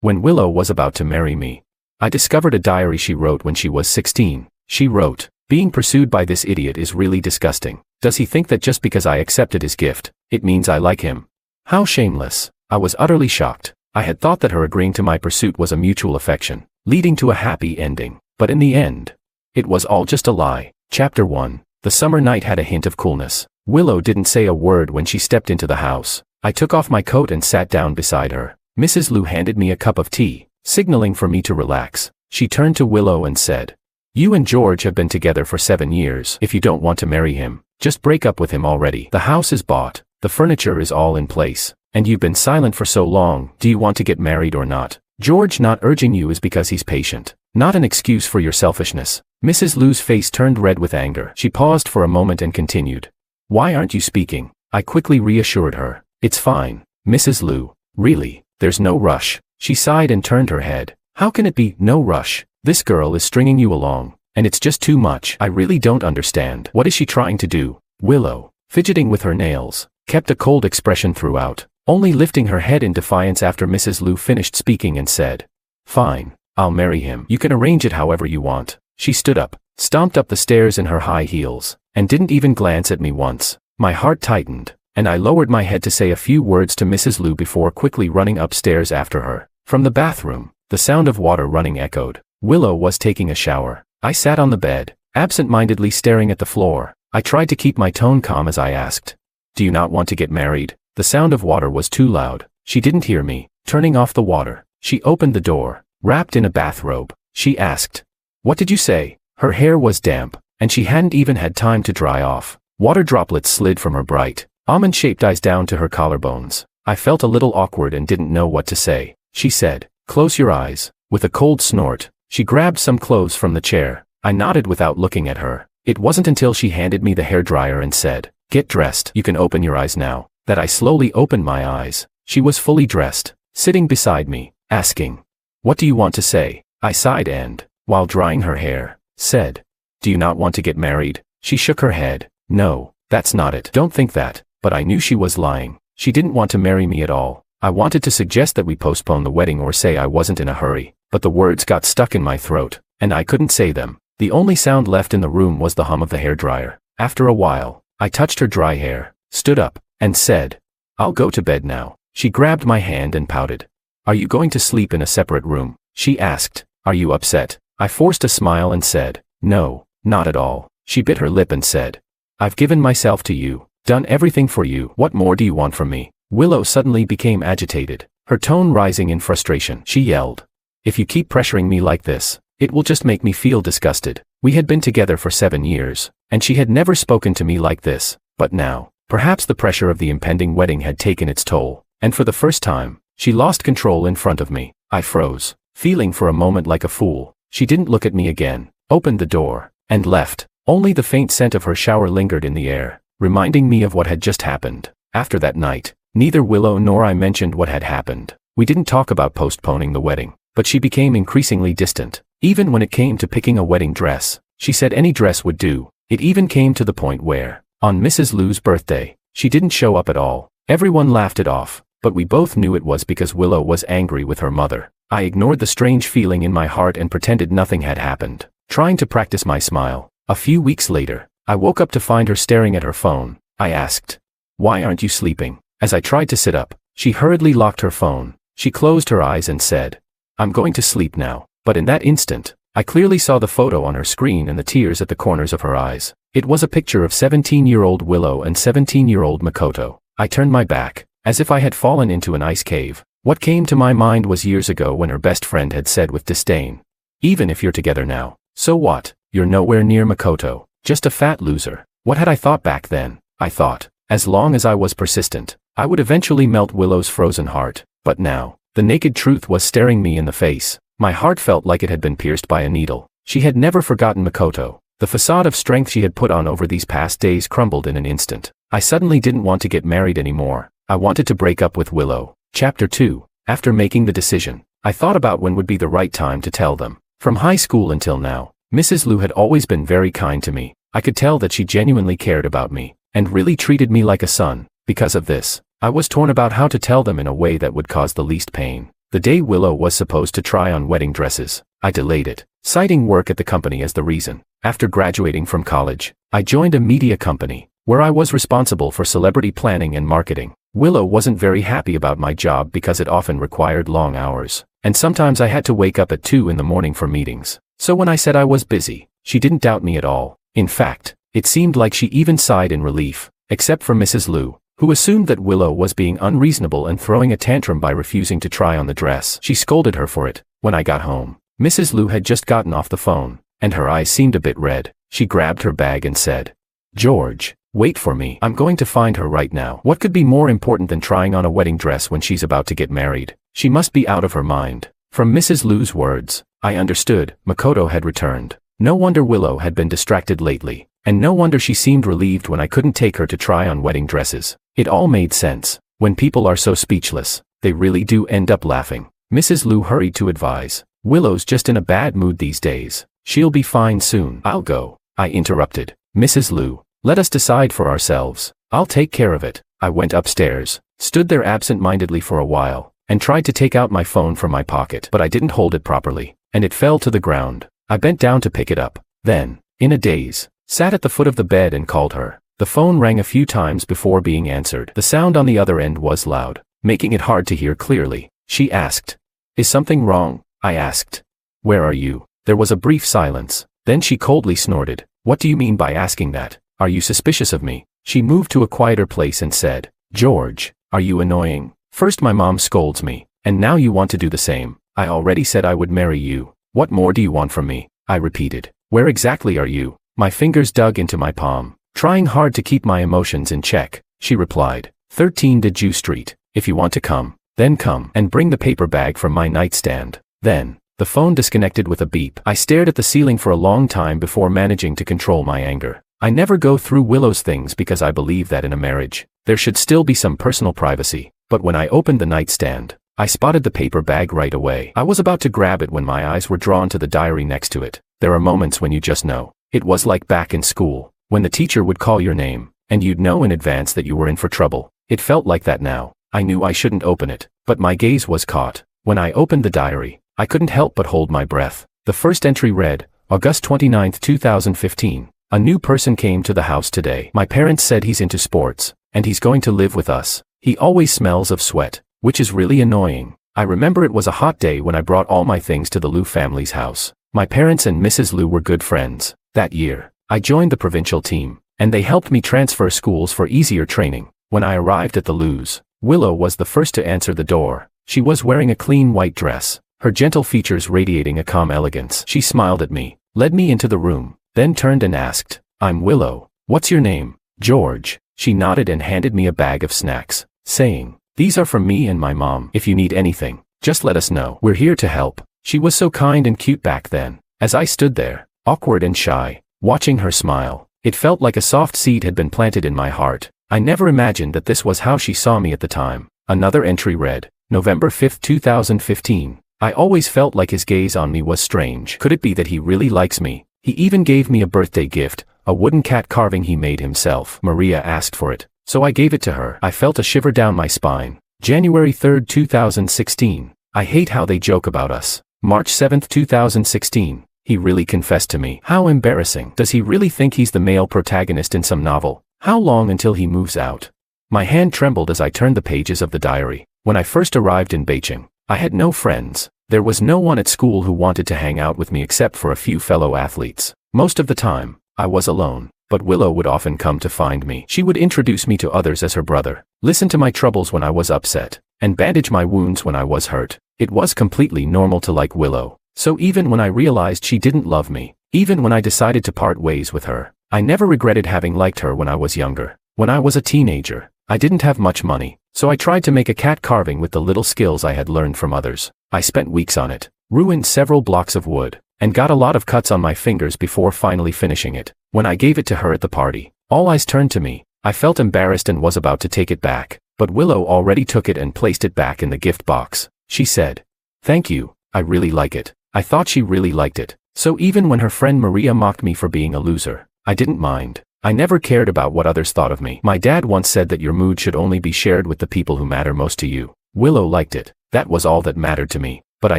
when Willow was about to marry me. I discovered a diary she wrote when she was 16. She wrote, "Being pursued by this idiot is really disgusting. Does he think that just because I accepted his gift, it means I like him? How shameless." I was utterly shocked. I had thought that her agreeing to my pursuit was a mutual affection, leading to a happy ending. But in the end, it was all just a lie. Chapter 1. The summer night had a hint of coolness. Willow didn't say a word when she stepped into the house. I took off my coat and sat down beside her. Mrs. Lu handed me a cup of tea, signaling for me to relax. She turned to Willow and said, "You and George have been together for 7 years. If you don't want to marry him, just break up with him already. The house is bought, the furniture is all in place, and you've been silent for so long. Do you want to get married or not? George not urging you is because he's patient, not an excuse for your selfishness." Mrs. Lu's face turned red with anger. She paused for a moment and continued, "Why aren't you speaking?" I quickly reassured her. "It's fine, Mrs. Lu. Really, there's no rush." She sighed and turned her head. "How can it be, no rush? This girl is stringing you along, and it's just too much. I really don't understand. What is she trying to do?" Willow, fidgeting with her nails, kept a cold expression throughout, only lifting her head in defiance after Mrs. Lu finished speaking and said, "Fine, I'll marry him. You can arrange it however you want." She stood up, stomped up the stairs in her high heels, and didn't even glance at me once. My heart tightened, and I lowered my head to say a few words to Mrs. Lu before quickly running upstairs after her. From the bathroom, the sound of water running echoed. Willow was taking a shower. I sat on the bed, absent-mindedly staring at the floor. I tried to keep my tone calm as I asked, "Do you not want to get married?" The sound of water was too loud. She didn't hear me. Turning off the water, she opened the door, wrapped in a bathrobe. She asked, "What did you say?" Her hair was damp, and she hadn't even had time to dry off. Water droplets slid from her bright, almond-shaped eyes down to her collarbones. I felt a little awkward and didn't know what to say. She said, "Close your eyes." With a cold snort, she grabbed some clothes from the chair. I nodded without looking at her. It wasn't until she handed me the hairdryer and said, "Get dressed. You can open your eyes now," that I slowly opened my eyes. She was fully dressed, sitting beside me, asking, "What do you want to say?" I sighed and, while drying her hair, said, "Do you not want to get married?" She shook her head. "No, that's not it. Don't think that." But I knew she was lying. She didn't want to marry me at all. I wanted to suggest that we postpone the wedding or say I wasn't in a hurry, but the words got stuck in my throat, and I couldn't say them. The only sound left in the room was the hum of the hairdryer. After a while, I touched her dry hair, stood up, and said, "I'll go to bed now." She grabbed my hand and pouted. "Are you going to sleep in a separate room?" She asked. "Are you upset?" I forced a smile and said, "No, not at all." She bit her lip and said, "I've given myself to you, done everything for you. What more do you want from me?" Willow suddenly became agitated, her tone rising in frustration. She yelled, "If you keep pressuring me like this, it will just make me feel disgusted." We had been together for 7 years, and she had never spoken to me like this. But now, perhaps the pressure of the impending wedding had taken its toll, and for the first time, she lost control in front of me. I froze, feeling for a moment like a fool. She didn't look at me again, opened the door, and left. Only the faint scent of her shower lingered in the air, reminding me of what had just happened. After that night, neither Willow nor I mentioned what had happened. We didn't talk about postponing the wedding, but she became increasingly distant. Even when it came to picking a wedding dress, she said any dress would do. It even came to the point where, on Mrs. Lu's birthday, she didn't show up at all. Everyone laughed it off, but we both knew it was because Willow was angry with her mother. I ignored the strange feeling in my heart and pretended nothing had happened, trying to practice my smile. A few weeks later, I woke up to find her staring at her phone. I asked, "Why aren't you sleeping?" As I tried to sit up, she hurriedly locked her phone. She closed her eyes and said, "I'm going to sleep now." But in that instant, I clearly saw the photo on her screen and the tears at the corners of her eyes. It was a picture of 17-year-old Willow and 17-year-old Makoto. I turned my back, as if I had fallen into an ice cave. What came to my mind was years ago when her best friend had said with disdain, "Even if you're together now, so what? You're nowhere near Makoto, just a fat loser." What had I thought back then? I thought, as long as I was persistent, I would eventually melt Willow's frozen heart. But now, the naked truth was staring me in the face. My heart felt like it had been pierced by a needle. She had never forgotten Makoto. The facade of strength she had put on over these past days crumbled in an instant. I suddenly didn't want to get married anymore. I wanted to break up with Willow. Chapter 2. After making the decision, I thought about when would be the right time to tell them. From high school until now, Mrs. Lu had always been very kind to me. I could tell that she genuinely cared about me, and really treated me like a son. Because of this, I was torn about how to tell them in a way that would cause the least pain. The day Willow was supposed to try on wedding dresses, I delayed it, citing work at the company as the reason. After graduating from college, I joined a media company, where I was responsible for celebrity planning and marketing. Willow wasn't very happy about my job because it often required long hours, and sometimes I had to wake up at 2 in the morning for meetings. So when I said I was busy, she didn't doubt me at all. In fact, it seemed like she even sighed in relief, except for Mrs. Liu, who assumed that Willow was being unreasonable and throwing a tantrum by refusing to try on the dress. She scolded her for it. When I got home, Mrs. Liu had just gotten off the phone, and her eyes seemed a bit red. She grabbed her bag and said, "George, wait for me. I'm going to find her right now." What could be more important than trying on a wedding dress when she's about to get married? She must be out of her mind. From Mrs. Liu's words, I understood. Makoto had returned. No wonder Willow had been distracted lately, and no wonder she seemed relieved when I couldn't take her to try on wedding dresses. It all made sense. When people are so speechless, they really do end up laughing. Mrs. Liu hurried to advise, "Willow's just in a bad mood these days. She'll be fine soon." "I'll go," I interrupted. "Mrs. Liu, let us decide for ourselves. I'll take care of it." I went upstairs, stood there absent-mindedly for a while, and tried to take out my phone from my pocket, but I didn't hold it properly, and it fell to the ground. I bent down to pick it up, then, in a daze, sat at the foot of the bed and called her. The phone rang a few times before being answered. The sound on the other end was loud, making it hard to hear clearly. She asked, "Is something wrong?" I asked, "Where are you?" There was a brief silence. Then she coldly snorted, "What do you mean by asking that? Are you suspicious of me?" She moved to a quieter place and said, "George, are you annoying? First my mom scolds me, and now you want to do the same. I already said I would marry you. What more do you want from me?" I repeated. "Where exactly are you?" My fingers dug into my palm, trying hard to keep my emotions in check. She replied, 13 de Jew Street. If you want to come, then come, and bring the paper bag from my nightstand. Then, the phone disconnected with a beep. I stared at the ceiling for a long time before managing to control my anger. I never go through Willow's things because I believe that in a marriage, there should still be some personal privacy. But when I opened the nightstand, I spotted the paper bag right away. I was about to grab it when my eyes were drawn to the diary next to it. There are moments when you just know. It was like back in school, when the teacher would call your name, and you'd know in advance that you were in for trouble. It felt like that now. I knew I shouldn't open it, but my gaze was caught. When I opened the diary, I couldn't help but hold my breath. The first entry read, August 29, 2015. A new person came to the house today. My parents said he's into sports, and he's going to live with us. He always smells of sweat, which is really annoying. I remember it was a hot day when I brought all my things to the Liu family's house. My parents and Mrs. Liu were good friends. That year, I joined the provincial team, and they helped me transfer schools for easier training. When I arrived at the Liu's, Willow was the first to answer the door. She was wearing a clean white dress, her gentle features radiating a calm elegance. She smiled at me, led me into the room, then turned and asked, "I'm Willow. What's your name?" "George." She nodded and handed me a bag of snacks, saying, "These are from me and my mom. If you need anything, just let us know. We're here to help." She was so kind and cute back then. As I stood there, awkward and shy, watching her smile, it felt like a soft seed had been planted in my heart. I never imagined that this was how she saw me at the time. Another entry read, November 5, 2015. I always felt like his gaze on me was strange. Could it be that he really likes me? He even gave me a birthday gift, a wooden cat carving he made himself. Maria asked for it, so I gave it to her. I felt a shiver down my spine. January 3, 2016. I hate how they joke about us. March 7, 2016. He really confessed to me. How embarrassing. Does he really think he's the male protagonist in some novel? How long until he moves out? My hand trembled as I turned the pages of the diary. When I first arrived in Beijing, I had no friends. There was no one at school who wanted to hang out with me except for a few fellow athletes. Most of the time, I was alone, but Willow would often come to find me. She would introduce me to others as her brother, listen to my troubles when I was upset, and bandage my wounds when I was hurt. It was completely normal to like Willow. So even when I realized she didn't love me, even when I decided to part ways with her, I never regretted having liked her when I was younger. When I was a teenager, I didn't have much money, so I tried to make a cat carving with the little skills I had learned from others. I spent weeks on it, ruined several blocks of wood, and got a lot of cuts on my fingers before finally finishing it. When I gave it to her at the party, all eyes turned to me. I felt embarrassed and was about to take it back, but Willow already took it and placed it back in the gift box. She said, "Thank you, I really like it." I thought she really liked it. So even when her friend Maria mocked me for being a loser, I didn't mind. I never cared about what others thought of me. My dad once said that your mood should only be shared with the people who matter most to you. Willow liked it. That was all that mattered to me. But I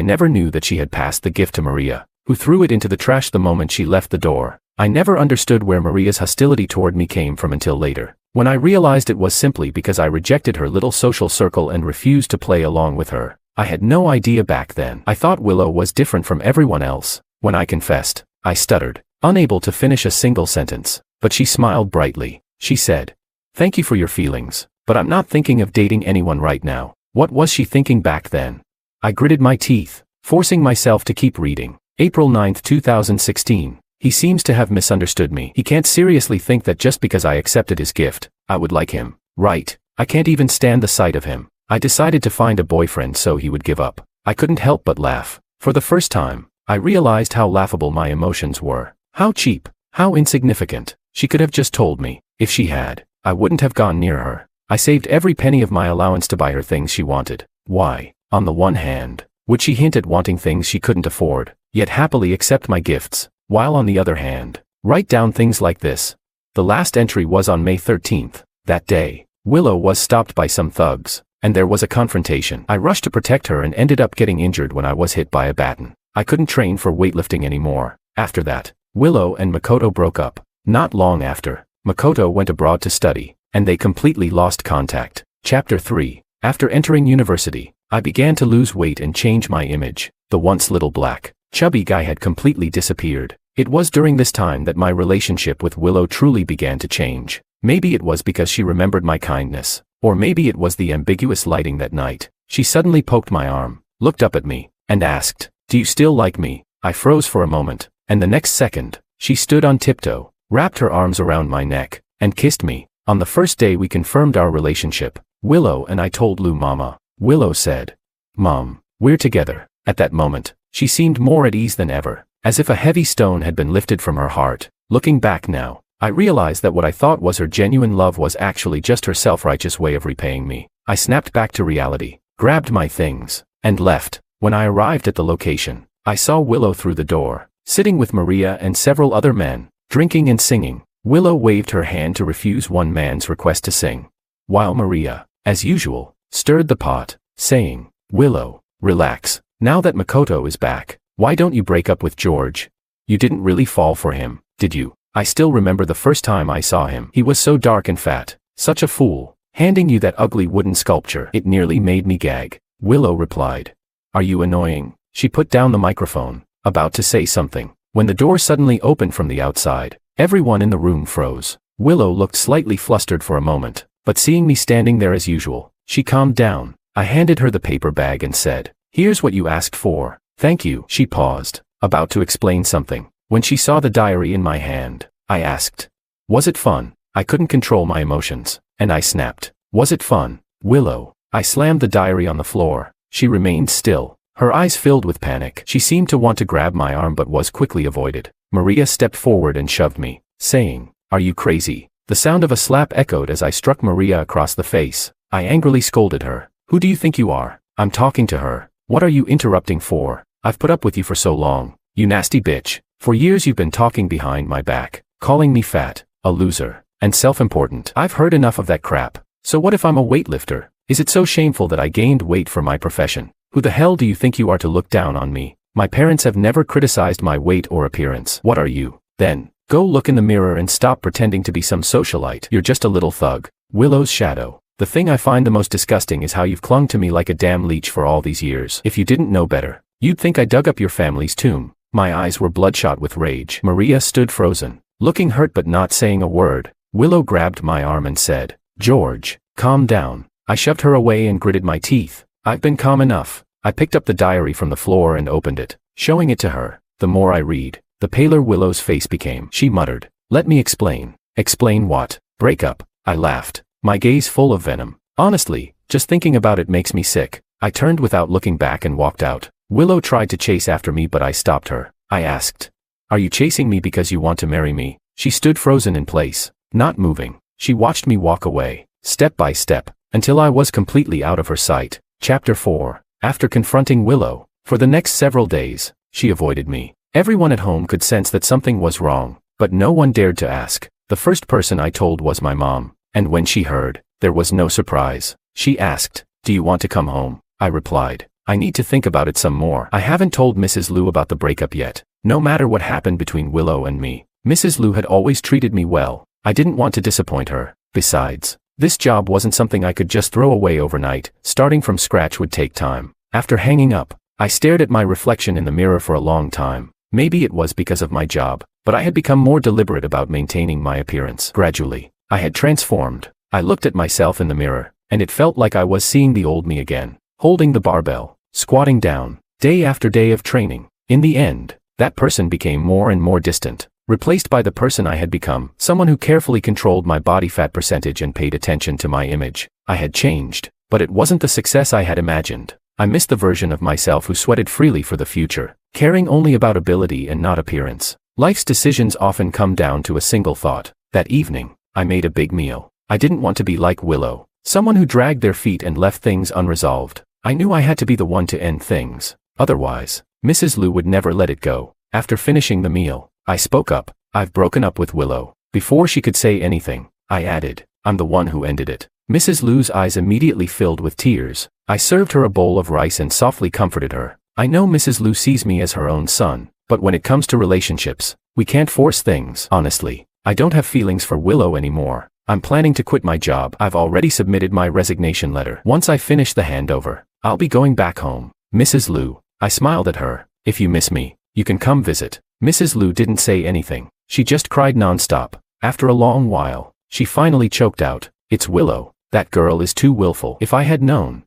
never knew that she had passed the gift to Maria, who threw it into the trash the moment she left the door. I never understood where Maria's hostility toward me came from until later, when I realized it was simply because I rejected her little social circle and refused to play along with her. I had no idea back then. I thought Willow was different from everyone else. When I confessed, I stuttered, unable to finish a single sentence. But she smiled brightly. She said, "Thank you for your feelings, but I'm not thinking of dating anyone right now." What was she thinking back then? I gritted my teeth, forcing myself to keep reading. April 9, 2016. He seems to have misunderstood me. He can't seriously think that just because I accepted his gift, I would like him. Right. I can't even stand the sight of him. I decided to find a boyfriend so he would give up. I couldn't help but laugh. For the first time, I realized how laughable my emotions were. How cheap, how insignificant. She could have just told me. If she had, I wouldn't have gone near her. I saved every penny of my allowance to buy her things she wanted. Why? On the one hand, would she hint at wanting things she couldn't afford, yet happily accept my gifts, while on the other hand, write down things like this? The last entry was on May 13th. That day, Willow was stopped by some thugs, and there was a confrontation. I rushed to protect her and ended up getting injured when I was hit by a baton. I couldn't train for weightlifting anymore. After that, Willow and Makoto broke up. Not long after, Makoto went abroad to study, and they completely lost contact. Chapter 3. After entering university, I began to lose weight and change my image. The once little black, chubby guy had completely disappeared. It was during this time that my relationship with Willow truly began to change. Maybe it was because she remembered my kindness, or maybe it was the ambiguous lighting that night. She suddenly poked my arm, looked up at me, and asked, "Do you still like me?" I froze for a moment, and the next second, she stood on tiptoe, wrapped her arms around my neck, and kissed me. On the first day we confirmed our relationship, Willow and I told Lou Mama. Willow said, "Mom, we're together." At that moment, she seemed more at ease than ever, as if a heavy stone had been lifted from her heart. Looking back now, I realized that what I thought was her genuine love was actually just her self-righteous way of repaying me. I snapped back to reality, grabbed my things, and left. When I arrived at the location, I saw Willow through the door, sitting with Maria and several other men, drinking and singing. Willow waved her hand to refuse one man's request to sing, while Maria, as usual, stirred the pot, saying, "Willow, relax. Now that Makoto is back, why don't you break up with George? You didn't really fall for him, did you?" I still remember the first time I saw him. He was so dark and fat, such a fool, handing you that ugly wooden sculpture. It nearly made me gag. Willow replied, "Are you annoying?" She put down the microphone, about to say something, when the door suddenly opened from the outside. Everyone in the room froze. Willow looked slightly flustered for a moment, but seeing me standing there as usual, she calmed down. I handed her the paper bag and said, "Here's what you asked for." "Thank you." She paused, about to explain something. When she saw the diary in my hand, I asked, "Was it fun?" I couldn't control my emotions, and I snapped, "Was it fun, Willow?" I slammed the diary on the floor. She remained still, her eyes filled with panic. She seemed to want to grab my arm but was quickly avoided. Maria stepped forward and shoved me, saying, "Are you crazy?" The sound of a slap echoed as I struck Maria across the face. I angrily scolded her. "Who do you think you are? I'm talking to her. What are you interrupting for? I've put up with you for so long, you nasty bitch. For years you've been talking behind my back, calling me fat, a loser, and self-important. I've heard enough of that crap. So what if I'm a weightlifter? Is it so shameful that I gained weight for my profession? Who the hell do you think you are to look down on me? My parents have never criticized my weight or appearance. What are you, then? Go look in the mirror and stop pretending to be some socialite. You're just a little thug." Willow's shadow. The thing I find the most disgusting is how you've clung to me like a damn leech for all these years. If you didn't know better, you'd think I dug up your family's tomb. My eyes were bloodshot with rage. Maria stood frozen, looking hurt but not saying a word. Willow grabbed my arm and said, "George, calm down." I shoved her away and gritted my teeth. "I've been calm enough." I picked up the diary from the floor and opened it, showing it to her. The more I read, the paler Willow's face became. She muttered, "Let me explain." "Explain what?" "Break up." I laughed, my gaze full of venom. "Honestly, just thinking about it makes me sick." I turned without looking back and walked out. Willow tried to chase after me but I stopped her. I asked, "Are you chasing me because you want to marry me?" She stood frozen in place, not moving. She watched me walk away, step by step, until I was completely out of her sight. Chapter 4. After confronting Willow, for the next several days, she avoided me. Everyone at home could sense that something was wrong, but no one dared to ask. The first person I told was my mom, and when she heard, there was no surprise. She asked, "Do you want to come home?" I replied. I need to think about it some more. I haven't told Mrs. Lu about the breakup yet. No matter what happened between Willow and me, Mrs. Lu had always treated me well. I didn't want to disappoint her. Besides, this job wasn't something I could just throw away overnight. Starting from scratch would take time. After hanging up, I stared at my reflection in the mirror for a long time. Maybe it was because of my job, but I had become more deliberate about maintaining my appearance. Gradually, I had transformed. I looked at myself in the mirror, and it felt like I was seeing the old me again. Holding the barbell, squatting down, day after day of training. In the end, that person became more and more distant, replaced by the person I had become, someone who carefully controlled my body fat percentage and paid attention to my image. I had changed, but it wasn't the success I had imagined. I missed the version of myself who sweated freely for the future, caring only about ability and not appearance. Life's decisions often come down to a single thought. That evening, I made a big meal. I didn't want to be like Willow, someone who dragged their feet and left things unresolved. I knew I had to be the one to end things. Otherwise, Mrs. Lu would never let it go. After finishing the meal, I spoke up. I've broken up with Willow. Before she could say anything, I added, I'm the one who ended it. Mrs. Lu's eyes immediately filled with tears. I served her a bowl of rice and softly comforted her. I know Mrs. Lu sees me as her own son, but when it comes to relationships, we can't force things. Honestly, I don't have feelings for Willow anymore. I'm planning to quit my job. I've already submitted my resignation letter. Once I finish the handover, I'll be going back home. Mrs. Lu, I smiled at her. If you miss me, you can come visit. Mrs. Lu didn't say anything. She just cried nonstop. After a long while, she finally choked out, It's Willow. That girl is too willful. If I had known.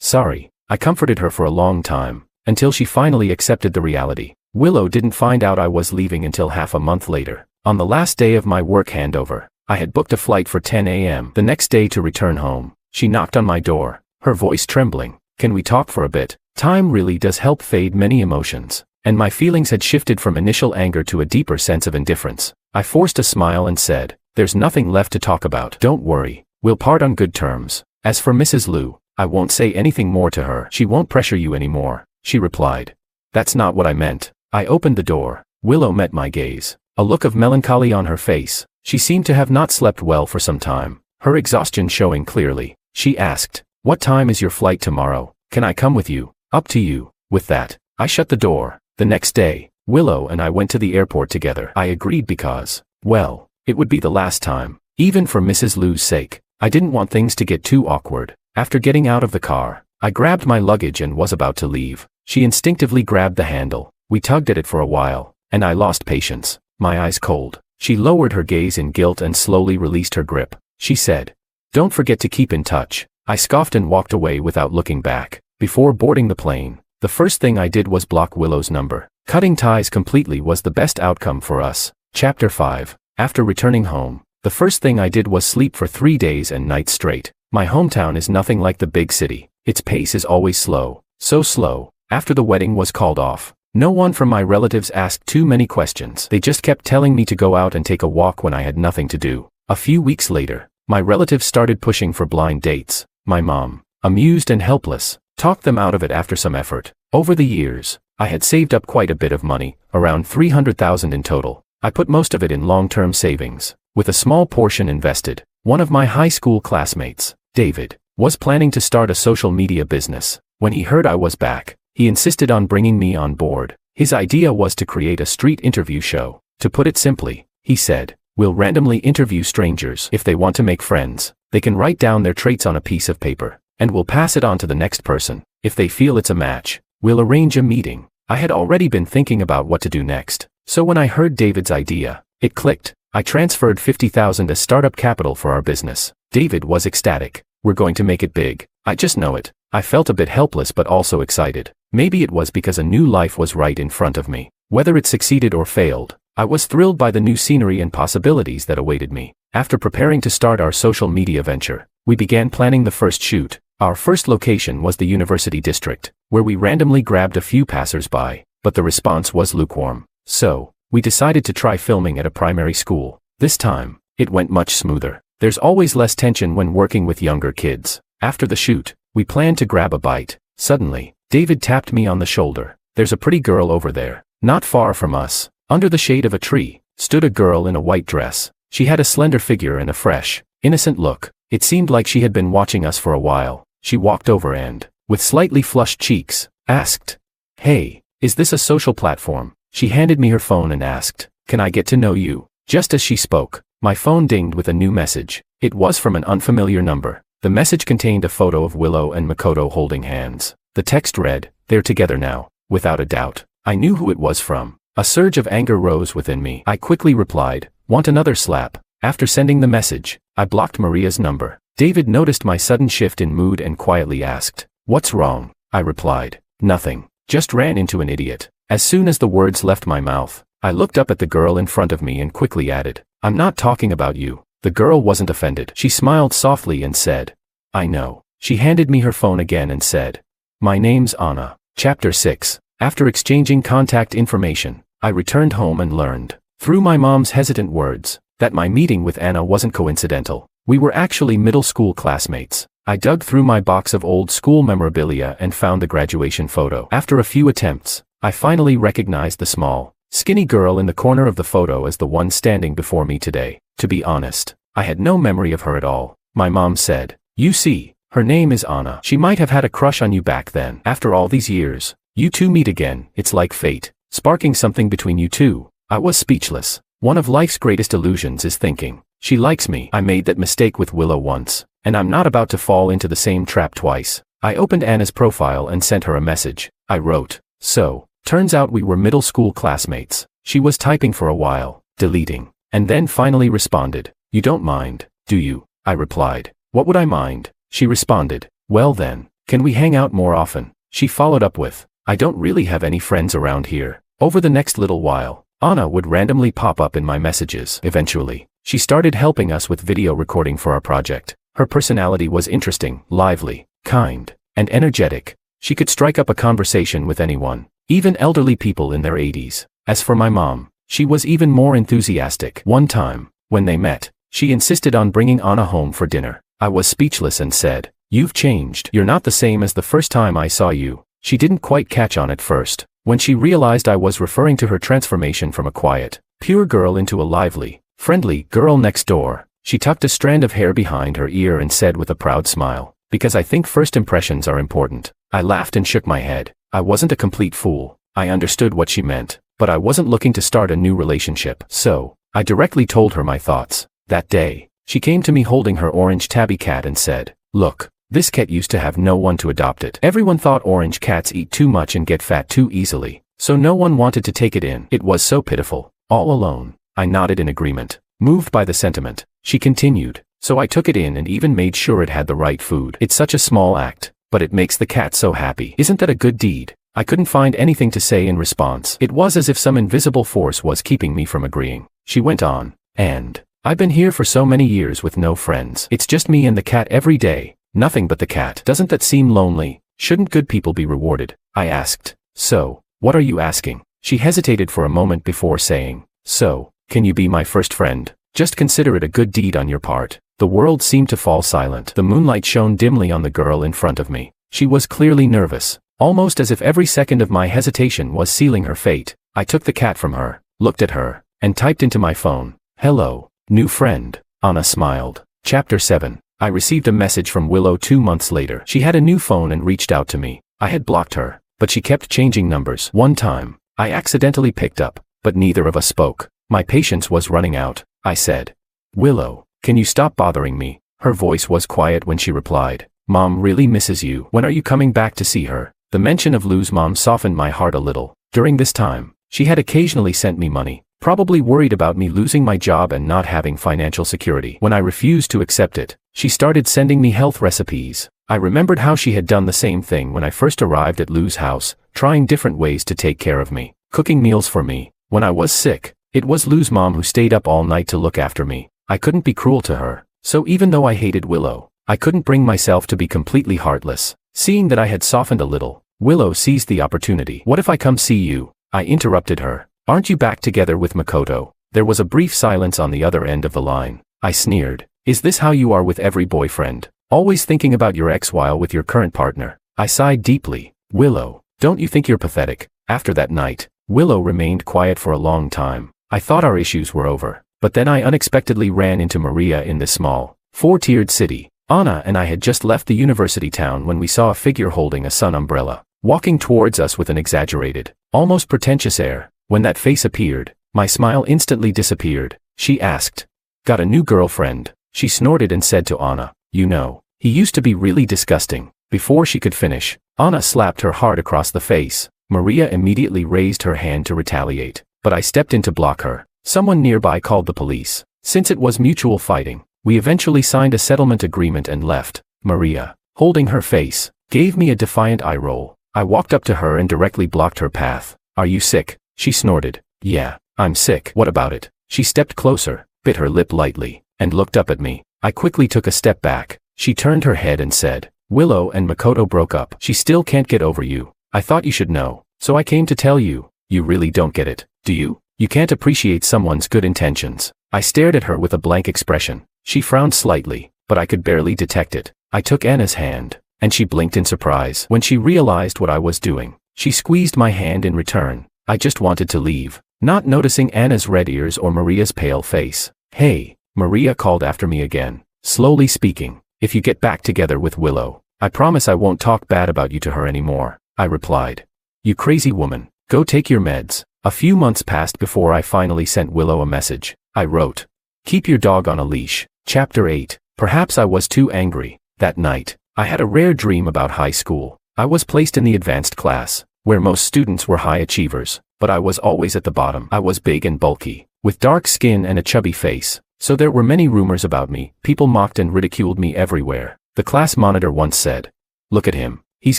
Sorry. I comforted her for a long time, until she finally accepted the reality. Willow didn't find out I was leaving until half a month later. On the last day of my work handover, I had booked a flight for 10 a.m. the next day to return home. She knocked on my door, her voice trembling. Can we talk for a bit? Time really does help fade many emotions, and my feelings had shifted from initial anger to a deeper sense of indifference. I forced a smile and said, There's nothing left to talk about. Don't worry, we'll part on good terms. As for Mrs. Lu, I won't say anything more to her. She won't pressure you anymore, she replied. That's not what I meant. I opened the door. Willow met my gaze, a look of melancholy on her face. She seemed to have not slept well for some time, her exhaustion showing clearly. She asked, What time is your flight tomorrow? Can I come with you? Up to you. With that, I shut the door. The next day, Willow and I went to the airport together. I agreed because, well, it would be the last time. Even for Mrs. Lu's sake, I didn't want things to get too awkward. After getting out of the car, I grabbed my luggage and was about to leave. She instinctively grabbed the handle. We tugged at it for a while, and I lost patience, my eyes cold. She lowered her gaze in guilt and slowly released her grip. She said, Don't forget to keep in touch. I scoffed and walked away without looking back. Before boarding the plane, the first thing I did was block Willow's number. Cutting ties completely was the best outcome for us. Chapter 5. After returning home, the first thing I did was sleep for 3 days and nights straight. My hometown is nothing like the big city. Its pace is always slow, so slow. After the wedding was called off, no one from my relatives asked too many questions. They just kept telling me to go out and take a walk when I had nothing to do. A few weeks later, my relatives started pushing for blind dates. My mom, amused and helpless, talked them out of it after some effort. Over the years, I had saved up quite a bit of money, around $300,000 in total. I put most of it in long-term savings, with a small portion invested. One of my high school classmates, David, was planning to start a social media business. When he heard I was back, he insisted on bringing me on board. His idea was to create a street interview show. To put it simply, he said, We'll randomly interview strangers. If they want to make friends, they can write down their traits on a piece of paper, and we'll pass it on to the next person. If they feel it's a match, we'll arrange a meeting. I had already been thinking about what to do next, so when I heard David's idea, it clicked. I transferred $50,000 as startup capital for our business. David was ecstatic. We're going to make it big. I just know it. I felt a bit helpless but also excited. Maybe it was because a new life was right in front of me. Whether it succeeded or failed, I was thrilled by the new scenery and possibilities that awaited me. After preparing to start our social media venture, we began planning the first shoot. Our first location was the University District, where we randomly grabbed a few passers-by, but the response was lukewarm. So, we decided to try filming at a primary school. This time, it went much smoother. There's always less tension when working with younger kids. After the shoot, we planned to grab a bite. Suddenly, David tapped me on the shoulder. There's a pretty girl over there. Not far from us, under the shade of a tree, stood a girl in a white dress. She had a slender figure and a fresh, innocent look. It seemed like she had been watching us for a while. She walked over and, with slightly flushed cheeks, asked, "Hey, is this a social platform?" She handed me her phone and asked, "Can I get to know you?" Just as she spoke, my phone dinged with a new message. It was from an unfamiliar number. The message contained a photo of Willow and Makoto holding hands. The text read, "They're together now." Without a doubt, I knew who it was from. A surge of anger rose within me. I quickly replied, "Want another slap?" After sending the message, I blocked Maria's number. David noticed my sudden shift in mood and quietly asked, "What's wrong?" I replied, "Nothing. Just ran into an idiot." As soon as the words left my mouth, I looked up at the girl in front of me and quickly added, "I'm not talking about you." The girl wasn't offended. She smiled softly and said, "I know." She handed me her phone again and said, "My name's Anna." Chapter 6. After exchanging contact information, I returned home and learned, through my mom's hesitant words, that my meeting with Anna wasn't coincidental. We were actually middle school classmates. I dug through my box of old school memorabilia and found the graduation photo. After a few attempts, I finally recognized the small, skinny girl in the corner of the photo as the one standing before me today. To be honest, I had no memory of her at all. My mom said, "You see, her name is Anna. She might have had a crush on you back then. After all these years, you two meet again. It's like fate, sparking something between you two." I was speechless. One of life's greatest illusions is thinking, "She likes me." I made that mistake with Willow once, and I'm not about to fall into the same trap twice. I opened Anna's profile and sent her a message. I wrote, "So, turns out we were middle school classmates." She was typing for a while, deleting, and then finally responded, "You don't mind, do you?" I replied, "What would I mind?" She responded, "Well then, can we hang out more often?" She followed up with, "I don't really have any friends around here." Over the next little while, Anna would randomly pop up in my messages. Eventually, she started helping us with video recording for our project. Her personality was interesting, lively, kind, and energetic. She could strike up a conversation with anyone, even elderly people in their 80s. As for my mom, she was even more enthusiastic. One time, when they met, she insisted on bringing Anna home for dinner. I was speechless and said, "You've changed. You're not the same as the first time I saw you." She didn't quite catch on at first. When she realized I was referring to her transformation from a quiet, pure girl into a lively, friendly girl next door, she tucked a strand of hair behind her ear and said with a proud smile, "Because I think first impressions are important." I laughed and shook my head. I wasn't a complete fool. I understood what she meant, but I wasn't looking to start a new relationship. So, I directly told her my thoughts. That day, she came to me holding her orange tabby cat and said, "Look, this cat used to have no one to adopt it. Everyone thought orange cats eat too much and get fat too easily, so no one wanted to take it in. It was so pitiful, all alone." I nodded in agreement, moved by the sentiment. She continued, "So I took it in and even made sure it had the right food. It's such a small act, but it makes the cat so happy. Isn't that a good deed?" I couldn't find anything to say in response. It was as if some invisible force was keeping me from agreeing. She went on, "And I've been here for so many years with no friends. It's just me and the cat every day. Nothing but the cat. Doesn't that seem lonely? Shouldn't good people be rewarded?" I asked, "So, what are you asking?" She hesitated for a moment before saying, "So, can you be my first friend? Just consider it a good deed on your part." The world seemed to fall silent. The moonlight shone dimly on the girl in front of me. She was clearly nervous, almost as if every second of my hesitation was sealing her fate. I took the cat from her, looked at her, and typed into my phone, "Hello, new friend." Anna smiled. Chapter 7. I received a message from Willow 2 months later. She had a new phone and reached out to me. I had blocked her, but she kept changing numbers. One time, I accidentally picked up, but neither of us spoke. My patience was running out. I said, "Willow, can you stop bothering me?" Her voice was quiet when she replied, "Mom really misses you. When are you coming back to see her?" The mention of Lou's mom softened my heart a little. During this time, she had occasionally sent me money, probably worried about me losing my job and not having financial security. When I refused to accept it, she started sending me health recipes. I remembered how she had done the same thing when I first arrived at Lou's house, trying different ways to take care of me, cooking meals for me. When I was sick, it was Lou's mom who stayed up all night to look after me. I couldn't be cruel to her, so even though I hated Willow, I couldn't bring myself to be completely heartless. Seeing that I had softened a little, Willow seized the opportunity. "What if I come see you?" I interrupted her. "Aren't you back together with Makoto?" There was a brief silence on the other end of the line. I sneered. "Is this how you are with every boyfriend? Always thinking about your ex while with your current partner?" I sighed deeply. "Willow, don't you think you're pathetic?" After that night, Willow remained quiet for a long time. I thought our issues were over, but then I unexpectedly ran into Maria in this small, 4-tiered city. Anna and I had just left the university town when we saw a figure holding a sun umbrella, walking towards us with an exaggerated, almost pretentious air. When that face appeared, my smile instantly disappeared. She asked, "Got a new girlfriend?" She snorted and said to Anna, "You know, he used to be really disgusting." Before she could finish, Anna slapped her hard across the face. Maria immediately raised her hand to retaliate, but I stepped in to block her. Someone nearby called the police. Since it was mutual fighting, we eventually signed a settlement agreement and left. Maria, holding her face, gave me a defiant eye roll. I walked up to her and directly blocked her path. "Are you sick?" She snorted. "Yeah, I'm sick. What about it?" She stepped closer, bit her lip lightly, and looked up at me. I quickly took a step back. She turned her head and said, "Willow and Makoto broke up. She still can't get over you. I thought you should know, so I came to tell you. You really don't get it, do you? You can't appreciate someone's good intentions." I stared at her with a blank expression. She frowned slightly, but I could barely detect it. I took Anna's hand, and she blinked in surprise when she realized what I was doing. She squeezed my hand in return. I just wanted to leave, not noticing Anna's red ears or Maria's pale face. "Hey," Maria called after me again, slowly speaking. "If you get back together with Willow, I promise I won't talk bad about you to her anymore." I replied. "You crazy woman, go take your meds." A few months passed before I finally sent Willow a message. I wrote, "Keep your dog on a leash." Chapter 8. Perhaps I was too angry. That night, I had a rare dream about high school. I was placed in the advanced class, where most students were high achievers, but I was always at the bottom. I was big and bulky, with dark skin and a chubby face, so there were many rumors about me. People mocked and ridiculed me everywhere. The class monitor once said, "Look at him. He's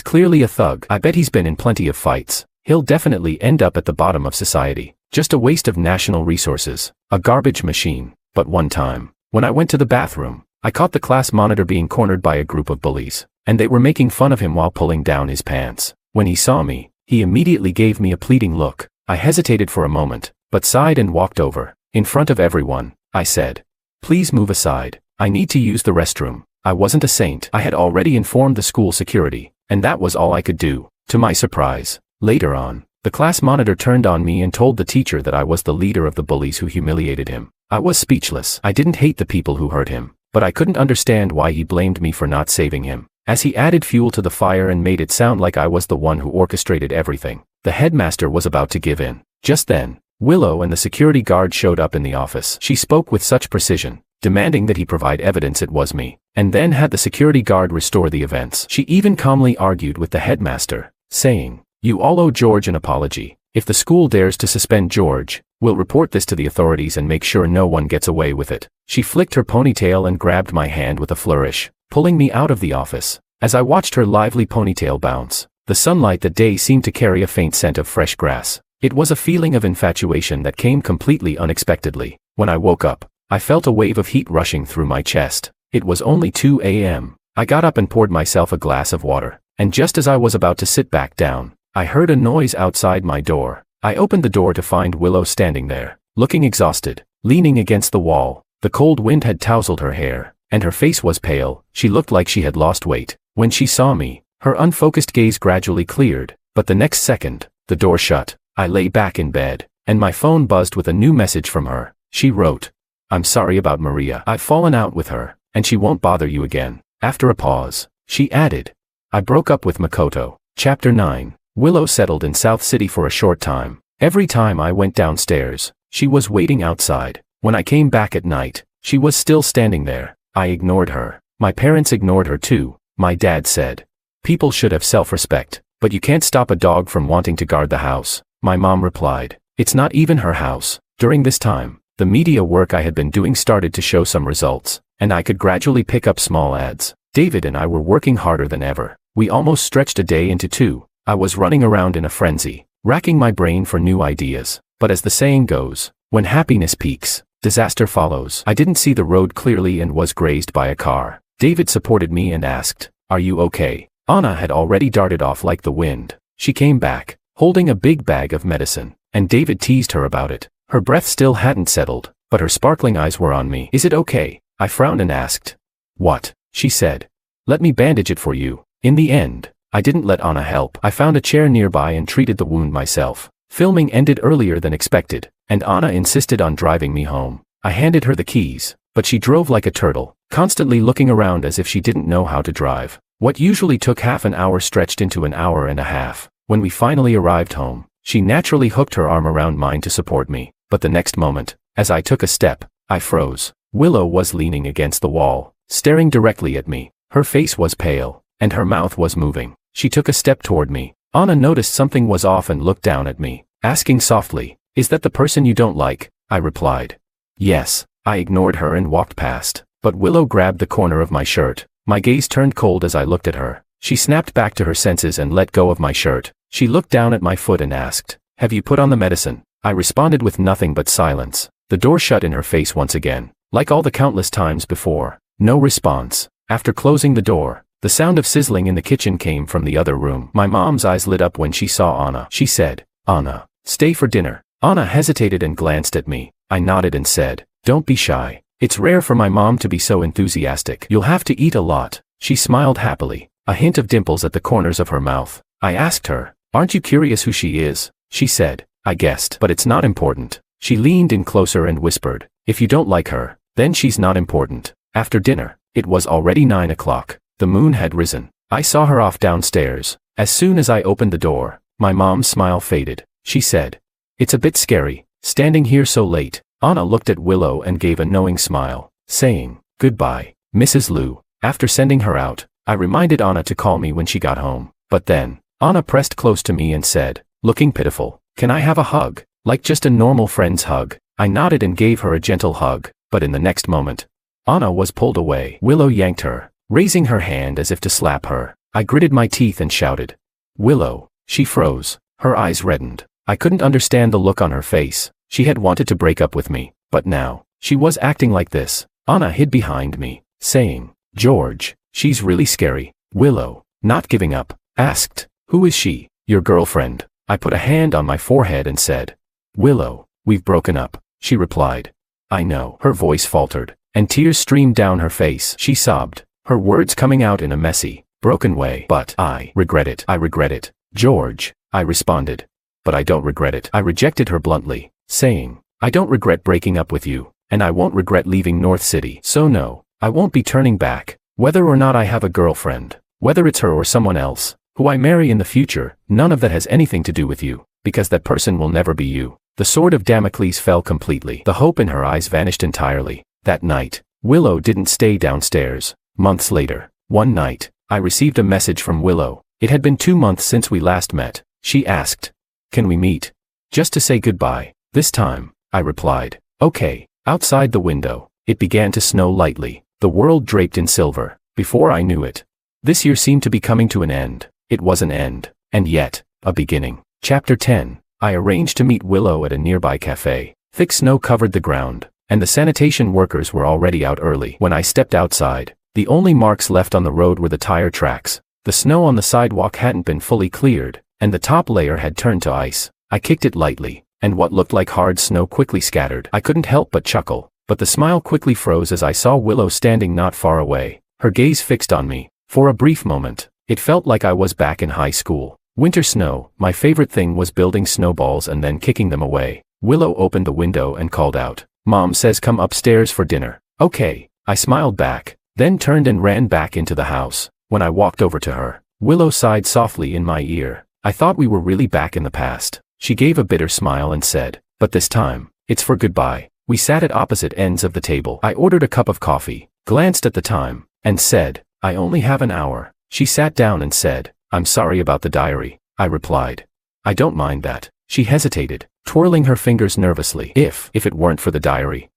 clearly a thug. I bet he's been in plenty of fights. He'll definitely end up at the bottom of society. Just a waste of national resources. A garbage machine." But one time, when I went to the bathroom, I caught the class monitor being cornered by a group of bullies, and they were making fun of him while pulling down his pants. When he saw me, he immediately gave me a pleading look. I hesitated for a moment, but sighed and walked over. In front of everyone, I said, "Please move aside. I need to use the restroom." I wasn't a saint. I had already informed the school security, and that was all I could do. To my surprise, later on, the class monitor turned on me and told the teacher that I was the leader of the bullies who humiliated him. I was speechless. I didn't hate the people who hurt him, but I couldn't understand why he blamed me for not saving him, as he added fuel to the fire and made it sound like I was the one who orchestrated everything. The headmaster was about to give in. Just then, Willow and the security guard showed up in the office. She spoke with such precision, demanding that he provide evidence it was me, and then had the security guard restore the events. She even calmly argued with the headmaster, saying, "You all owe George an apology. If the school dares to suspend George, we'll report this to the authorities and make sure no one gets away with it." She flicked her ponytail and grabbed my hand with a flourish, pulling me out of the office. As I watched her lively ponytail bounce, the sunlight that day seemed to carry a faint scent of fresh grass. It was a feeling of infatuation that came completely unexpectedly. When I woke up, I felt a wave of heat rushing through my chest. It was only 2 a.m. I got up and poured myself a glass of water, and just as I was about to sit back down, I heard a noise outside my door. I opened the door to find Willow standing there, looking exhausted, leaning against the wall. The cold wind had tousled her hair, and her face was pale. She looked like she had lost weight. When she saw me, her unfocused gaze gradually cleared, but the next second, the door shut. I lay back in bed, and my phone buzzed with a new message from her. She wrote, "I'm sorry about Maria. I've fallen out with her, and she won't bother you again." After a pause, she added, "I broke up with Makoto." Chapter 9. Willow settled in South City for a short time. Every time I went downstairs, she was waiting outside. When I came back at night, she was still standing there. I ignored her. My parents ignored her too. My dad said, "People should have self-respect, but you can't stop a dog from wanting to guard the house." My mom replied, "It's not even her house." During this time, the media work I had been doing started to show some results, and I could gradually pick up small ads. David and I were working harder than ever. We almost stretched a day into 2. I was running around in a frenzy, racking my brain for new ideas. But as the saying goes, when happiness peaks, disaster follows. I didn't see the road clearly and was grazed by a car. David supported me and asked, "Are you okay?" Anna had already darted off like the wind. She came back, holding a big bag of medicine, and David teased her about it. Her breath still hadn't settled, but her sparkling eyes were on me. "Is it okay?" I frowned and asked. "What?" she said. "Let me bandage it for you." In the end, I didn't let Anna help. I found a chair nearby and treated the wound myself. Filming ended earlier than expected, and Anna insisted on driving me home. I handed her the keys, but she drove like a turtle, constantly looking around as if she didn't know how to drive. What usually took half an hour stretched into an hour and a half. When we finally arrived home, she naturally hooked her arm around mine to support me, but the next moment, as I took a step, I froze. Willow was leaning against the wall, staring directly at me. Her face was pale, and her mouth was moving. She took a step toward me. Anna noticed something was off and looked down at me, asking softly, "Is that the person you don't like?" I replied, "Yes." I ignored her and walked past, but Willow grabbed the corner of my shirt. My gaze turned cold as I looked at her. She snapped back to her senses and let go of my shirt. She looked down at my foot and asked, "Have you put on the medicine?" I responded with nothing but silence. The door shut in her face once again, like all the countless times before. No response. After closing the door, the sound of sizzling in the kitchen came from the other room. My mom's eyes lit up when she saw Anna. She said, "Anna, stay for dinner." Anna hesitated and glanced at me. I nodded and said, "Don't be shy. It's rare for my mom to be so enthusiastic. You'll have to eat a lot." She smiled happily, a hint of dimples at the corners of her mouth. I asked her, "Aren't you curious who she is?" She said, "I guessed, but it's not important." She leaned in closer and whispered, "If you don't like her, then she's not important." After dinner, it was already 9 o'clock. The moon had risen. I saw her off downstairs. As soon as I opened the door, my mom's smile faded. She said, "It's a bit scary, standing here so late." Anna looked at Willow and gave a knowing smile, saying, "Goodbye, Mrs. Liu." After sending her out, I reminded Anna to call me when she got home. But then, Anna pressed close to me and said, looking pitiful, "Can I have a hug? Like just a normal friend's hug?" I nodded and gave her a gentle hug, but in the next moment, Anna was pulled away. Willow yanked her, raising her hand as if to slap her. I gritted my teeth and shouted, "Willow!" She froze. Her eyes reddened. I couldn't understand the look on her face. She had wanted to break up with me, but now, she was acting like this. Anna hid behind me, saying, "George, she's really scary." Willow, not giving up, asked, "Who is she?" "Your girlfriend." I put a hand on my forehead and said, "Willow, we've broken up." She replied, "I know." Her voice faltered, and tears streamed down her face. She sobbed, her words coming out in a messy, broken way. "But I regret it. I regret it, George," I responded. "But I don't regret it." I rejected her bluntly, saying, "I don't regret breaking up with you, and I won't regret leaving North City. So no, I won't be turning back. Whether or not I have a girlfriend, whether it's her or someone else, who I marry in the future, none of that has anything to do with you, because that person will never be you." The sword of Damocles fell completely. The hope in her eyes vanished entirely. That night, Willow didn't stay downstairs. Months later, one night, I received a message from Willow. It had been 2 months since we last met. She asked, "Can we meet? Just to say goodbye." "This time," I replied. "Okay." Outside the window, it began to snow lightly, the world draped in silver. Before I knew it, this year seemed to be coming to an end. It was an end, and yet, a beginning. Chapter 10. I arranged to meet Willow at a nearby cafe. Thick snow covered the ground, and the sanitation workers were already out early. When I stepped outside, the only marks left on the road were the tire tracks. The snow on the sidewalk hadn't been fully cleared, and the top layer had turned to ice. I kicked it lightly, and what looked like hard snow quickly scattered. I couldn't help but chuckle, but the smile quickly froze as I saw Willow standing not far away, her gaze fixed on me. For a brief moment, it felt like I was back in high school. Winter snow, my favorite thing was building snowballs and then kicking them away. Willow opened the window and called out, "Mom says come upstairs for dinner." "Okay," I smiled back, then turned and ran back into the house. When I walked over to her, Willow sighed softly in my ear. I thought we were really back in the past. She gave a bitter smile and said, "But this time, it's for goodbye." We sat at opposite ends of the table. I ordered a cup of coffee, glanced at the time, and said, "I only have an hour." She sat down and said, "I'm sorry about the diary." I replied, "I don't mind that." She hesitated, twirling her fingers nervously. If it weren't for the diary,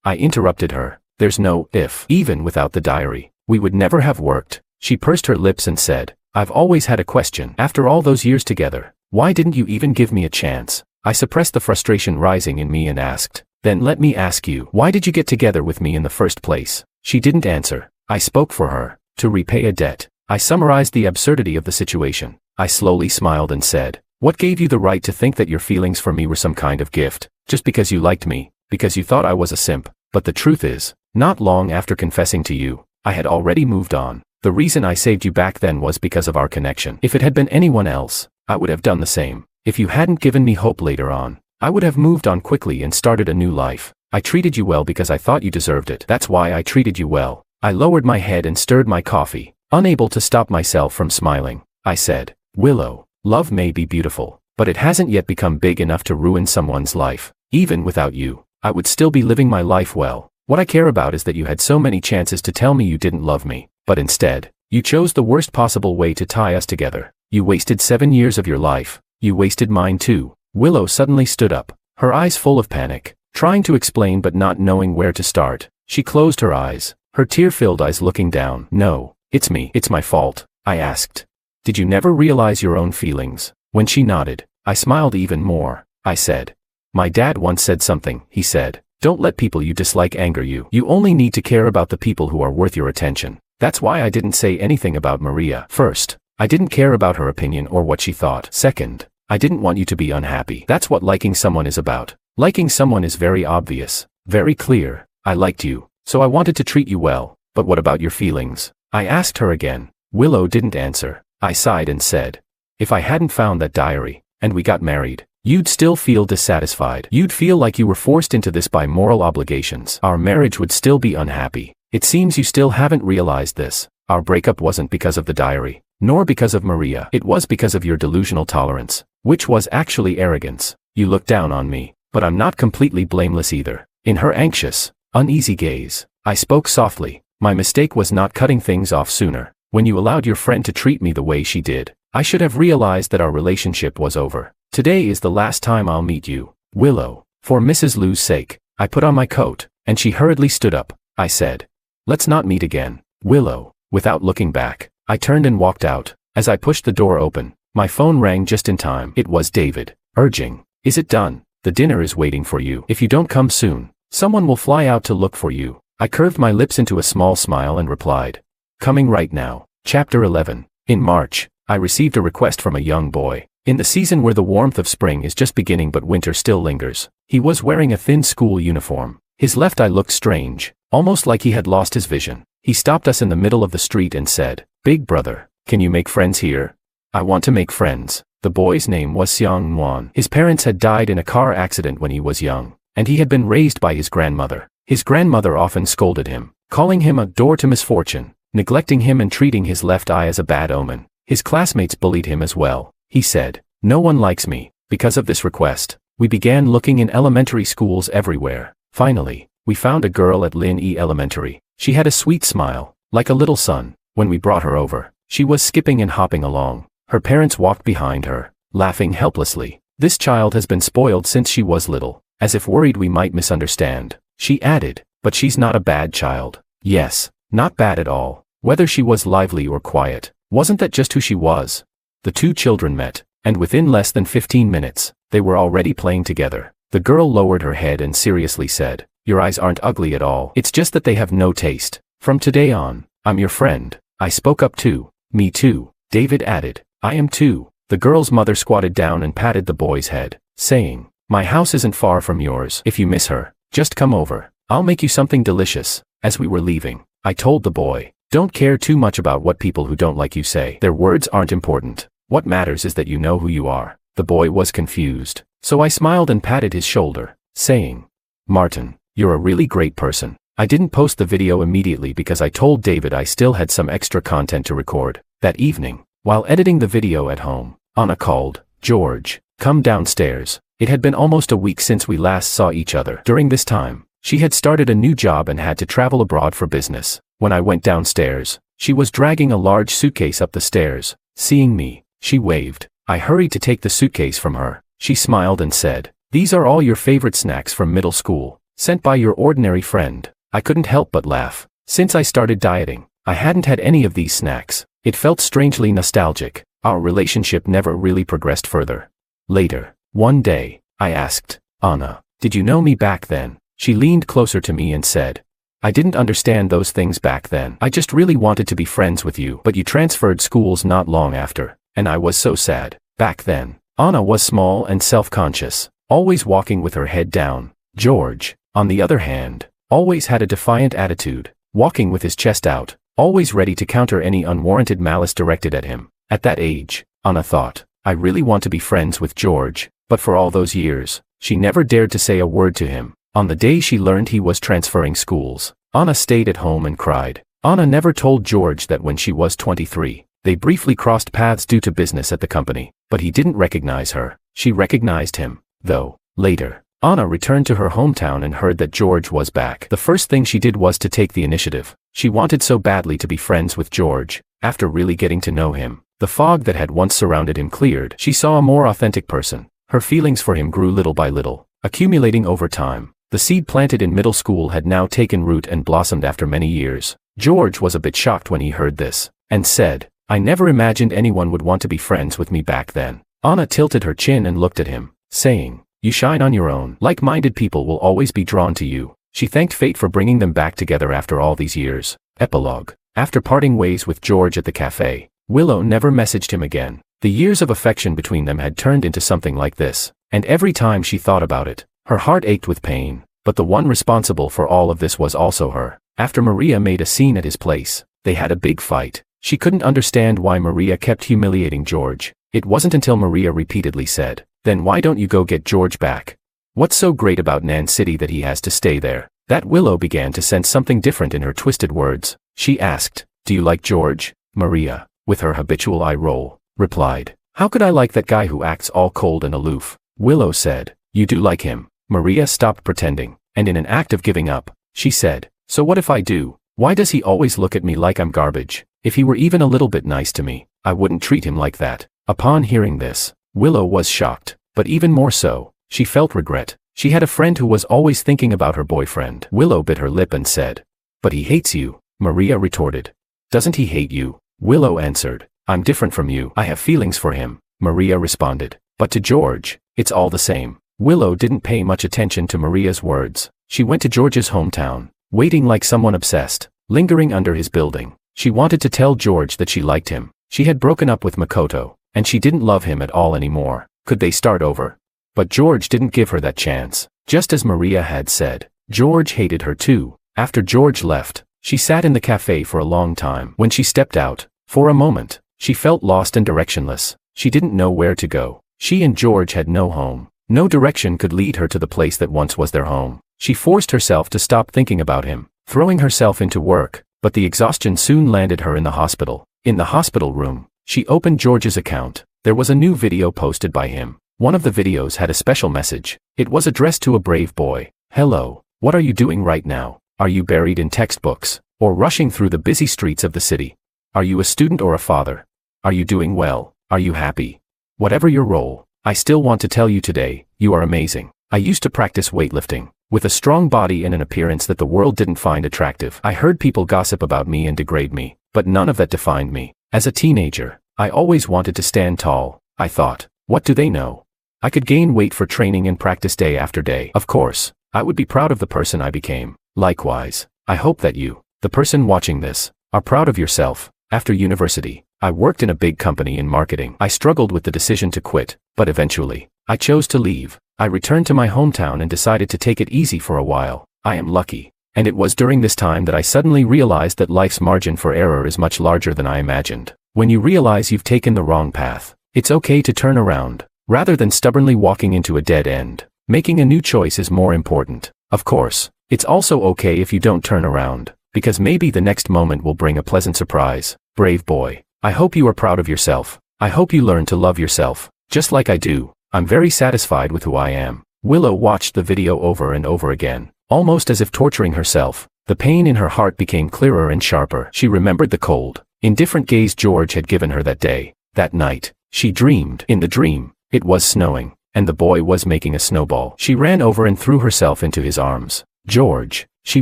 I interrupted her. "There's no if. Even without the diary, we would never have worked." She pursed her lips and said, "I've always had a question. After all those years together, why didn't you even give me a chance?" I suppressed the frustration rising in me and asked, "Then let me ask you, why did you get together with me in the first place?" She didn't answer. I spoke for her. To repay a debt. I summarized the absurdity of the situation. I slowly smiled and said, "What gave you the right to think that your feelings for me were some kind of gift, just because you liked me, because you thought I was a simp?" But the truth is, not long after confessing to you, I had already moved on. The reason I saved you back then was because of our connection. If it had been anyone else, I would have done the same. If you hadn't given me hope later on, I would have moved on quickly and started a new life. I treated you well because I thought you deserved it. That's why I treated you well. I lowered my head and stirred my coffee, unable to stop myself from smiling. I said, Willow, love may be beautiful, but it hasn't yet become big enough to ruin someone's life. Even without you, I would still be living my life well. What I care about is that you had so many chances to tell me you didn't love me, but instead, you chose the worst possible way to tie us together. You wasted 7 years of your life. You wasted mine too. Willow suddenly stood up, her eyes full of panic, trying to explain but not knowing where to start. She closed her eyes, her tear-filled eyes looking down. No, it's me. It's my fault. I asked. Did you never realize your own feelings? When she nodded, I smiled even more. I said, my dad once said something. He said, don't let people you dislike anger you. You only need to care about the people who are worth your attention. That's why I didn't say anything about Maria. First, I didn't care about her opinion or what she thought. Second, I didn't want you to be unhappy. That's what liking someone is about. Liking someone is very obvious, very clear. I liked you, so I wanted to treat you well. But what about your feelings? I asked her again. Willow didn't answer. I sighed and said, if I hadn't found that diary, and we got married, you'd still feel dissatisfied. You'd feel like you were forced into this by moral obligations. Our marriage would still be unhappy. It seems you still haven't realized this. Our breakup wasn't because of the diary, nor because of Maria. It was because of your delusional tolerance, which was actually arrogance. You looked down on me, but I'm not completely blameless either. In her anxious, uneasy gaze, I spoke softly. My mistake was not cutting things off sooner. When you allowed your friend to treat me the way she did, I should have realized that our relationship was over. Today is the last time I'll meet you, Willow. For Mrs. Liu's sake, I put on my coat, and she hurriedly stood up. I said, let's not meet again, Willow. Without looking back, I turned and walked out. As I pushed the door open, my phone rang just in time. It was David, urging, is it done? The dinner is waiting for you. If you don't come soon, someone will fly out to look for you. I curved my lips into a small smile and replied, coming right now. Chapter 11. In March, I received a request from a young boy. In the season where the warmth of spring is just beginning but winter still lingers, he was wearing a thin school uniform. His left eye looked strange, almost like he had lost his vision. He stopped us in the middle of the street and said, big brother, can you make friends here? I want to make friends. The boy's name was Xiang Nguan. His parents had died in a car accident when he was young, and he had been raised by his grandmother. His grandmother often scolded him, calling him a door to misfortune, neglecting him and treating his left eye as a bad omen. His classmates bullied him as well. He said, no one likes me. Because of this request, we began looking in elementary schools everywhere. Finally, we found a girl at Lin E Elementary. She had a sweet smile, like a little sun. When we brought her over, she was skipping and hopping along. Her parents walked behind her, laughing helplessly. This child has been spoiled since she was little. As if worried we might misunderstand, she added, but she's not a bad child. Yes, not bad at all. Whether she was lively or quiet, wasn't that just who she was? The two children met, and within less than 15 minutes, they were already playing together. The girl lowered her head and seriously said, your eyes aren't ugly at all. It's just that they have no taste. From today on, I'm your friend. I spoke up too. Me too, David added. I am too. The girl's mother squatted down and patted the boy's head, saying, my house isn't far from yours. If you miss her, just come over. I'll make you something delicious. As we were leaving, I told the boy, don't care too much about what people who don't like you say. Their words aren't important. What matters is that you know who you are. The boy was confused, so I smiled and patted his shoulder, saying, Martin, you're a really great person. I didn't post the video immediately because I told David I still had some extra content to record. That evening, while editing the video at home, Anna called, George, come downstairs. It had been almost a week since we last saw each other. During this time, she had started a new job and had to travel abroad for business. When I went downstairs, she was dragging a large suitcase up the stairs. Seeing me, she waved. I hurried to take the suitcase from her. She smiled and said, these are all your favorite snacks from middle school, sent by your ordinary friend. I couldn't help but laugh. Since I started dieting, I hadn't had any of these snacks. It felt strangely nostalgic. Our relationship never really progressed further. Later, one day, I asked, Anna, did you know me back then? She leaned closer to me and said, I didn't understand those things back then. I just really wanted to be friends with you. But you transferred schools not long after, and I was so sad. Back then, Anna was small and self-conscious, always walking with her head down. George, on the other hand, always had a defiant attitude, walking with his chest out, always ready to counter any unwarranted malice directed at him. At that age, Anna thought, I really want to be friends with George, but for all those years, she never dared to say a word to him. On the day she learned he was transferring schools, Anna stayed at home and cried. Anna never told George that when she was 23, they briefly crossed paths due to business at the company, but he didn't recognize her. She recognized him, though. Later, Anna returned to her hometown and heard that George was back. The first thing she did was to take the initiative. She wanted so badly to be friends with George. After really getting to know him, the fog that had once surrounded him cleared. She saw a more authentic person. Her feelings for him grew little by little, accumulating over time. The seed planted in middle school had now taken root and blossomed after many years. George was a bit shocked when he heard this, and said, "I never imagined anyone would want to be friends with me back then." Anna tilted her chin and looked at him, saying, "You shine on your own. Like-minded people will always be drawn to you." She thanked fate for bringing them back together after all these years. Epilogue. After parting ways with George at the cafe, Willow never messaged him again. The years of affection between them had turned into something like this, and every time she thought about it, her heart ached with pain. But the one responsible for all of this was also her. After Maria made a scene at his place, they had a big fight. She couldn't understand why Maria kept humiliating George. It wasn't until Maria repeatedly said, "Then why don't you go get George back? What's so great about Nan City that he has to stay there?" that Willow began to sense something different in her twisted words. She asked, "Do you like George?" Maria, with her habitual eye roll, replied, "How could I like that guy who acts all cold and aloof?" Willow said, "You do like him." Maria stopped pretending, and in an act of giving up, she said, "So what if I do? Why does he always look at me like I'm garbage? If he were even a little bit nice to me, I wouldn't treat him like that." Upon hearing this, Willow was shocked, but even more so, she felt regret. She had a friend who was always thinking about her boyfriend. Willow bit her lip and said, "But he hates you," Maria retorted. "Doesn't he hate you?" Willow answered, "I'm different from you. I have feelings for him," Maria responded. "But to George, it's all the same." Willow didn't pay much attention to Maria's words. She went to George's hometown, waiting like someone obsessed, lingering under his building. She wanted to tell George that she liked him. She had broken up with Makoto, and she didn't love him at all anymore. Could they start over? But George didn't give her that chance. Just as Maria had said, George hated her too. After George left, she sat in the cafe for a long time. When she stepped out, for a moment, she felt lost and directionless. She didn't know where to go. She and George had no home. No direction could lead her to the place that once was their home. She forced herself to stop thinking about him, throwing herself into work, but the exhaustion soon landed her in the hospital. In the hospital room, she opened George's account. There was a new video posted by him. One of the videos had a special message. It was addressed to a brave boy. "Hello, what are you doing right now? Are you buried in textbooks, or rushing through the busy streets of the city? Are you a student or a father? Are you doing well? Are you happy? Whatever your role, I still want to tell you today, you are amazing. I used to practice weightlifting, with a strong body and an appearance that the world didn't find attractive. I heard people gossip about me and degrade me, but none of that defined me. As a teenager, I always wanted to stand tall. I thought, what do they know? I could gain weight for training and practice day after day. Of course, I would be proud of the person I became. Likewise, I hope that you, the person watching this, are proud of yourself. After university, I worked in a big company in marketing. I struggled with the decision to quit, but eventually, I chose to leave. I returned to my hometown and decided to take it easy for a while. I am lucky. And it was during this time that I suddenly realized that life's margin for error is much larger than I imagined. When you realize you've taken the wrong path, it's okay to turn around. Rather than stubbornly walking into a dead end, making a new choice is more important. Of course, it's also okay if you don't turn around, because maybe the next moment will bring a pleasant surprise. Brave boy, I hope you are proud of yourself. I hope you learn to love yourself, just like I do. I'm very satisfied with who I am. Willow watched the video over and over again, almost as if torturing herself. The pain in her heart became clearer and sharper. She remembered the cold, indifferent gaze George had given her that day. That night, she dreamed. In the dream, it was snowing, and the boy was making a snowball. She ran over and threw herself into his arms. "George," she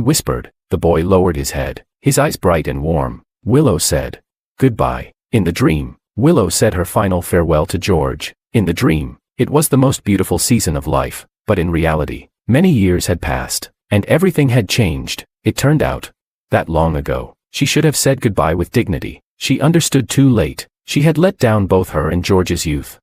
whispered. The boy lowered his head, his eyes bright and warm. Willow said, "Goodbye." In the dream, Willow said her final farewell to George. In the dream, it was the most beautiful season of life, but in reality, many years had passed, and everything had changed. It turned out that long ago, she should have said goodbye with dignity. She understood too late. She had let down both her and George's youth.